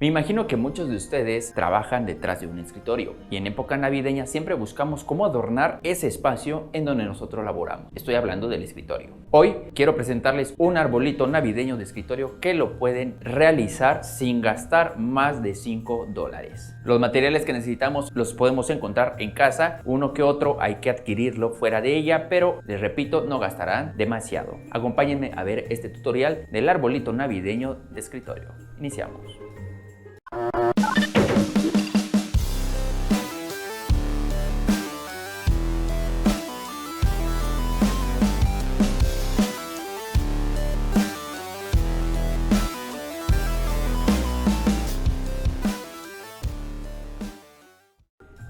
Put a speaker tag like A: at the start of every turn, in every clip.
A: Me imagino que muchos de ustedes trabajan detrás de un escritorio y en época navideña siempre buscamos cómo adornar ese espacio en donde nosotros laboramos. Estoy hablando del escritorio. Hoy quiero presentarles un arbolito navideño de escritorio que lo pueden realizar sin gastar más de $5. Los materiales que necesitamos los podemos encontrar en casa, uno que otro hay que adquirirlo fuera de ella, pero les repito, no gastarán demasiado. Acompáñenme a ver este tutorial del arbolito navideño de escritorio. Iniciamos.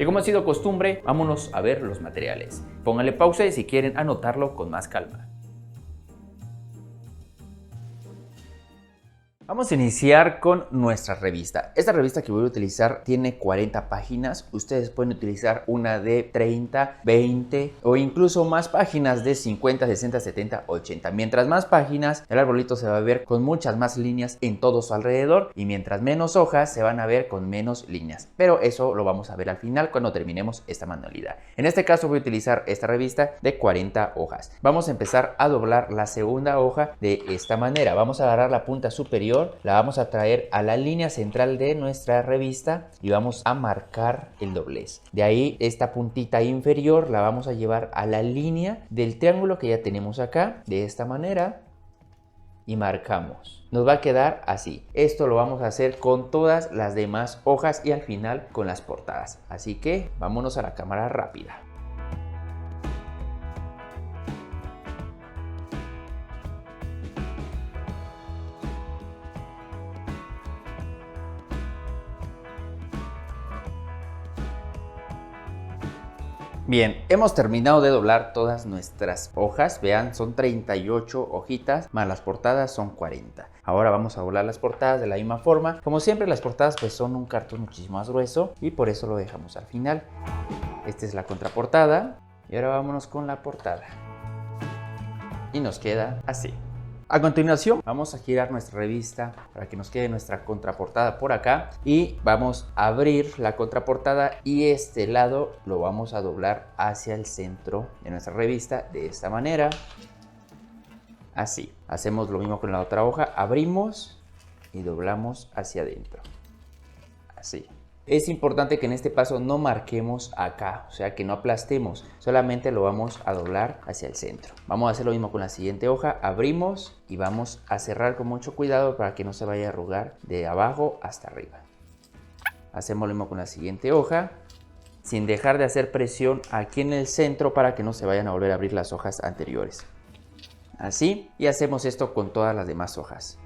A: Y como ha sido costumbre, vámonos a ver los materiales. Pónganle pausa y si quieren anotarlo con más calma. Vamos a iniciar con nuestra revista. Esta revista que voy a utilizar tiene 40 páginas. Ustedes pueden utilizar una de 30, 20 o incluso más páginas de 50, 60, 70, 80. Mientras más páginas, el arbolito se va a ver con muchas más líneas en todo su alrededor y mientras menos hojas se van a ver con menos líneas. Pero eso lo vamos a ver al final cuando terminemos esta manualidad. En este caso voy a utilizar esta revista de 40 hojas. Vamos a empezar a doblar la segunda hoja de esta manera. Vamos a agarrar la punta superior, la vamos a traer a la línea central de nuestra revista y vamos a marcar el doblez. De ahí esta puntita inferior la vamos a llevar a la línea del triángulo que ya tenemos acá, de esta manera, y marcamos. Nos va a quedar así. Esto lo vamos a hacer con todas las demás hojas y al final con las portadas. Así que vámonos a la cámara rápida. Bien, hemos terminado de doblar todas nuestras hojas. Vean, son 38 hojitas, más las portadas son 40. Ahora vamos a doblar las portadas de la misma forma. Como siempre, las portadas pues son un cartón muchísimo más grueso y por eso lo dejamos al final. Esta es la contraportada y ahora vámonos con la portada. Y nos queda así. A continuación vamos a girar nuestra revista para que nos quede nuestra contraportada por acá y vamos a abrir la contraportada y este lado lo vamos a doblar hacia el centro de nuestra revista de esta manera. Así. Hacemos lo mismo con la otra hoja, abrimos y doblamos hacia adentro. Así. Es importante que en este paso no marquemos acá, o sea que no aplastemos, solamente lo vamos a doblar hacia el centro. Vamos a hacer lo mismo con la siguiente hoja, abrimos y vamos a cerrar con mucho cuidado para que no se vaya a arrugar de abajo hasta arriba. Hacemos lo mismo con la siguiente hoja, sin dejar de hacer presión aquí en el centro para que no se vayan a volver a abrir las hojas anteriores. Así, y hacemos esto con todas las demás hojas.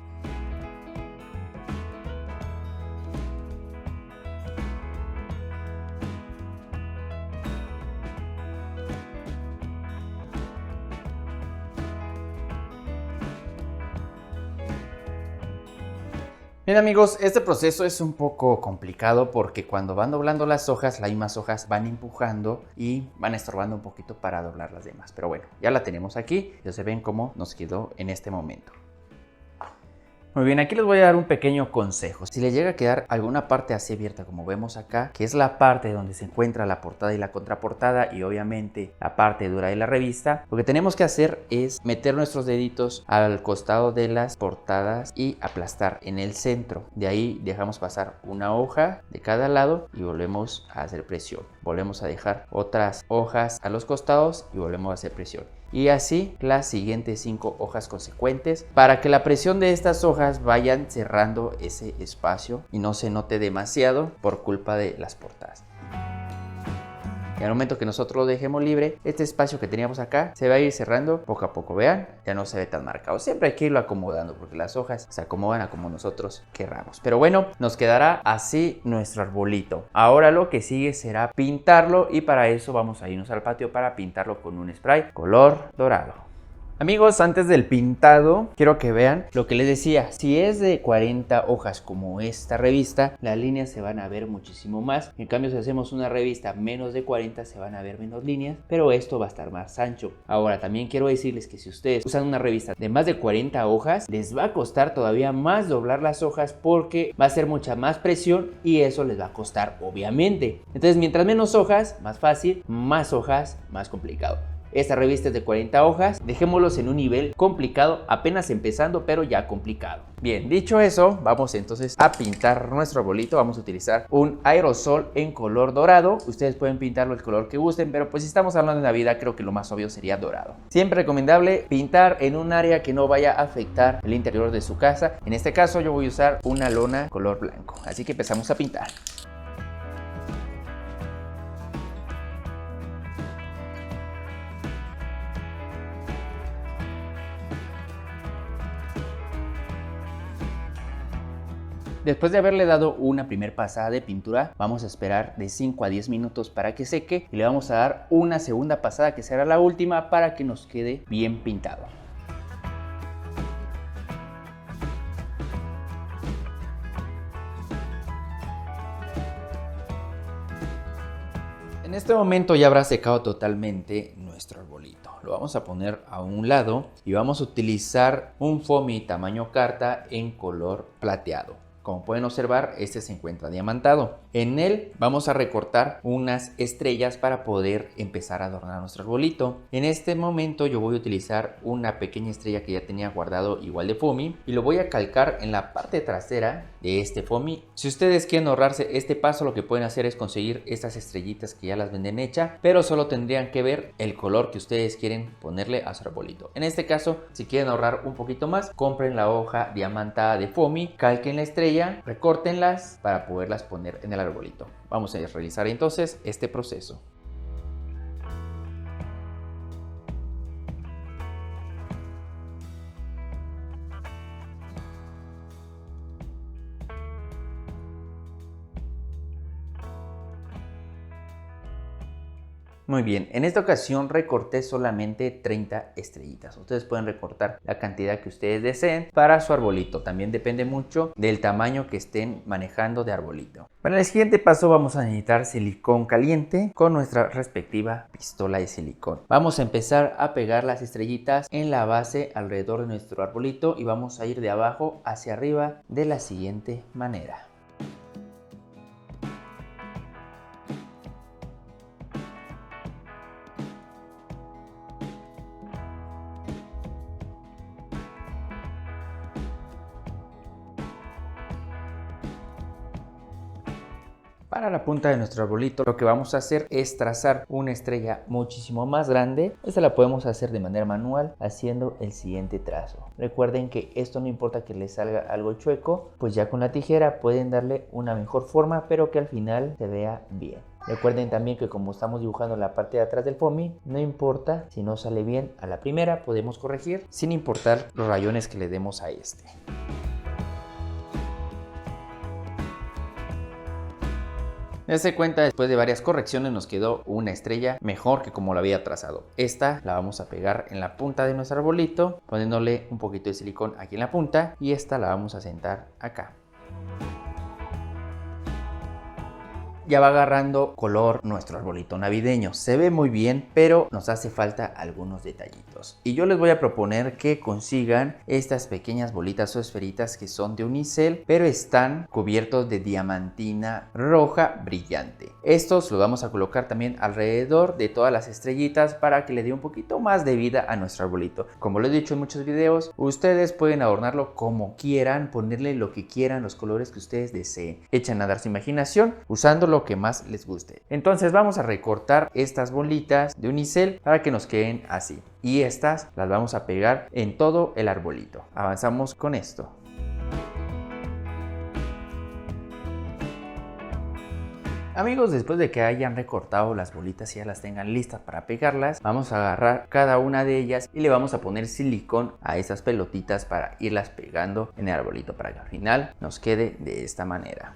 A: Bien amigos, este proceso es un poco complicado porque cuando van doblando las hojas mismas hojas van empujando y van estorbando un poquito para doblar las demás. Pero bueno, ya la tenemos aquí, ya se ven cómo nos quedó en este momento. Muy bien, aquí les voy a dar un pequeño consejo. Si les llega a quedar alguna parte así abierta como vemos acá, que es la parte donde se encuentra la portada y la contraportada y obviamente la parte dura de la revista, lo que tenemos que hacer es meter nuestros deditos al costado de las portadas y aplastar en el centro. De ahí dejamos pasar una hoja de cada lado y volvemos a hacer presión. Volvemos a dejar otras hojas a los costados y volvemos a hacer presión. Y así las siguientes 5 hojas consecuentes para que la presión de estas hojas vayan cerrando ese espacio y no se note demasiado por culpa de las portadas. Y al momento que nosotros lo dejemos libre, este espacio que teníamos acá se va a ir cerrando poco a poco. Vean, ya no se ve tan marcado. Siempre hay que irlo acomodando porque las hojas se acomodan a como nosotros querramos. Pero bueno, nos quedará así nuestro arbolito. Ahora lo que sigue será pintarlo y para eso vamos a irnos al patio para pintarlo con un spray color dorado. Amigos, antes del pintado, quiero que vean lo que les decía. Si es de 40 hojas como esta revista, las líneas se van a ver muchísimo más. En cambio, si hacemos una revista menos de 40, se van a ver menos líneas, pero esto va a estar más ancho. Ahora, también quiero decirles que si ustedes usan una revista de más de 40 hojas, les va a costar todavía más doblar las hojas porque va a ser mucha más presión y eso les va a costar, obviamente. Entonces, mientras menos hojas, más fácil, más hojas, más complicado. Esta revista es de 40 hojas, dejémoslos en un nivel complicado, apenas empezando, pero ya complicado. Bien, dicho eso, vamos entonces a pintar nuestro arbolito. Vamos a utilizar un aerosol en color dorado. Ustedes pueden pintarlo el color que gusten, pero pues si estamos hablando de Navidad, creo que lo más obvio sería dorado. Siempre recomendable pintar en un área que no vaya a afectar el interior de su casa. En este caso yo voy a usar una lona color blanco, así que empezamos a pintar. Después de haberle dado una primera pasada de pintura, vamos a esperar de 5 a 10 minutos para que seque y le vamos a dar una segunda pasada que será la última para que nos quede bien pintado. En este momento ya habrá secado totalmente nuestro arbolito. Lo vamos a poner a un lado y vamos a utilizar un foamy tamaño carta en color plateado. Como pueden observar, este se encuentra diamantado. En él vamos a recortar unas estrellas para poder empezar a adornar nuestro arbolito. En este momento yo voy a utilizar una pequeña estrella que ya tenía guardado igual de foamy y lo voy a calcar en la parte trasera de este foamy. Si ustedes quieren ahorrarse este paso, lo que pueden hacer es conseguir estas estrellitas que ya las venden hechas, pero solo tendrían que ver el color que ustedes quieren ponerle a su arbolito. En este caso, si quieren ahorrar un poquito más, compren la hoja diamantada de foamy, calquen la estrella, recórtenlas para poderlas poner en el arbolito. Vamos a realizar entonces este proceso. Muy bien, en esta ocasión recorté solamente 30 estrellitas. Ustedes pueden recortar la cantidad que ustedes deseen para su arbolito. También depende mucho del tamaño que estén manejando de arbolito. Para el siguiente paso vamos a necesitar silicón caliente con nuestra respectiva pistola de silicón. Vamos a empezar a pegar las estrellitas en la base alrededor de nuestro arbolito y vamos a ir de abajo hacia arriba de la siguiente manera. Para la punta de nuestro arbolito lo que vamos a hacer es trazar una estrella muchísimo más grande. Esta la podemos hacer de manera manual haciendo el siguiente trazo. Recuerden que esto no importa que les salga algo chueco, pues ya con la tijera pueden darle una mejor forma, pero que al final se vea bien. Recuerden también que como estamos dibujando la parte de atrás del foamy, no importa si no sale bien a la primera, podemos corregir sin importar los rayones que le demos a este. Dense cuenta, después de varias correcciones nos quedó una estrella mejor que como lo había trazado. Esta la vamos a pegar en la punta de nuestro arbolito, poniéndole un poquito de silicón aquí en la punta, y esta la vamos a sentar acá. Ya va agarrando color nuestro arbolito navideño. Se ve muy bien, pero nos hace falta algunos detallitos. Y yo les voy a proponer que consigan estas pequeñas bolitas o esferitas que son de unicel, pero están cubiertos de diamantina roja brillante. Estos los vamos a colocar también alrededor de todas las estrellitas para que le dé un poquito más de vida a nuestro arbolito. Como lo he dicho en muchos videos, ustedes pueden adornarlo como quieran, ponerle lo que quieran, los colores que ustedes deseen. Echen a dar su imaginación usando lo que más les guste. Entonces vamos a recortar estas bolitas de unicel para que nos queden así, y estas las vamos a pegar en todo el arbolito. Avanzamos con esto. Amigos, después de que hayan recortado las bolitas y ya las tengan listas para pegarlas, vamos a agarrar cada una de ellas y le vamos a poner silicón a esas pelotitas para irlas pegando en el arbolito para que al final nos quede de esta manera.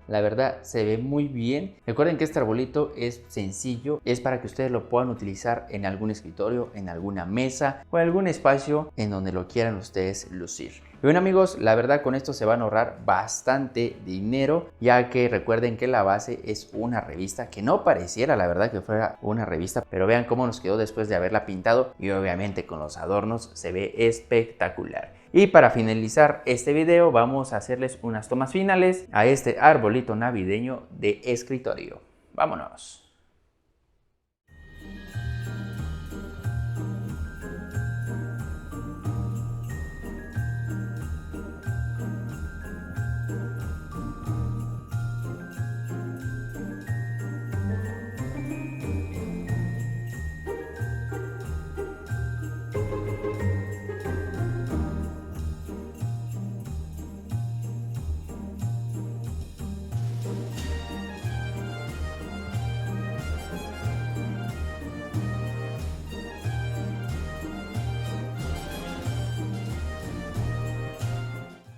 A: La verdad se ve muy bien. Recuerden que este arbolito es sencillo, es para que ustedes lo puedan utilizar en algún escritorio, en alguna mesa o en algún espacio en donde lo quieran ustedes lucir. Y bueno amigos, la verdad con esto se van a ahorrar bastante dinero, ya que recuerden que la base es una revista que no pareciera la verdad que fuera una revista, pero vean cómo nos quedó después de haberla pintado y obviamente con los adornos se ve espectacular. Y para finalizar este video vamos a hacerles unas tomas finales a este arbolito navideño de escritorio. ¡Vámonos!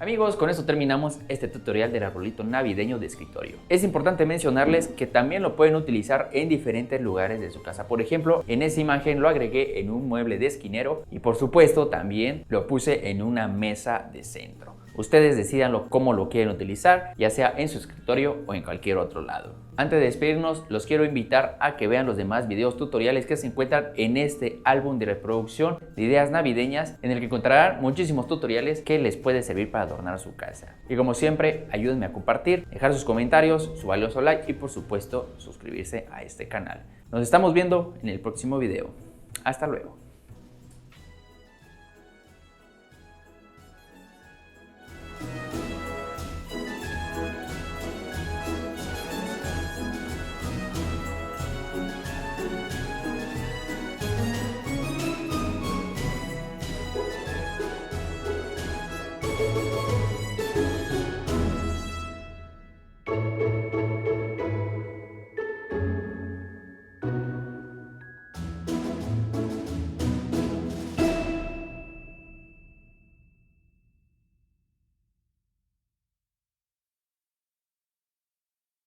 A: Amigos, con esto terminamos este tutorial del arbolito navideño de escritorio. Es importante mencionarles que también lo pueden utilizar en diferentes lugares de su casa. Por ejemplo, en esa imagen lo agregué en un mueble de esquinero y por supuesto también lo puse en una mesa de centro. Ustedes decidan cómo lo quieren utilizar, ya sea en su escritorio o en cualquier otro lado. Antes de despedirnos, los quiero invitar a que vean los demás videos tutoriales que se encuentran en este álbum de reproducción de ideas navideñas, en el que encontrarán muchísimos tutoriales que les puede servir para adornar su casa. Y como siempre, ayúdenme a compartir, dejar sus comentarios, su valioso like y por supuesto suscribirse a este canal. Nos estamos viendo en el próximo video. Hasta luego.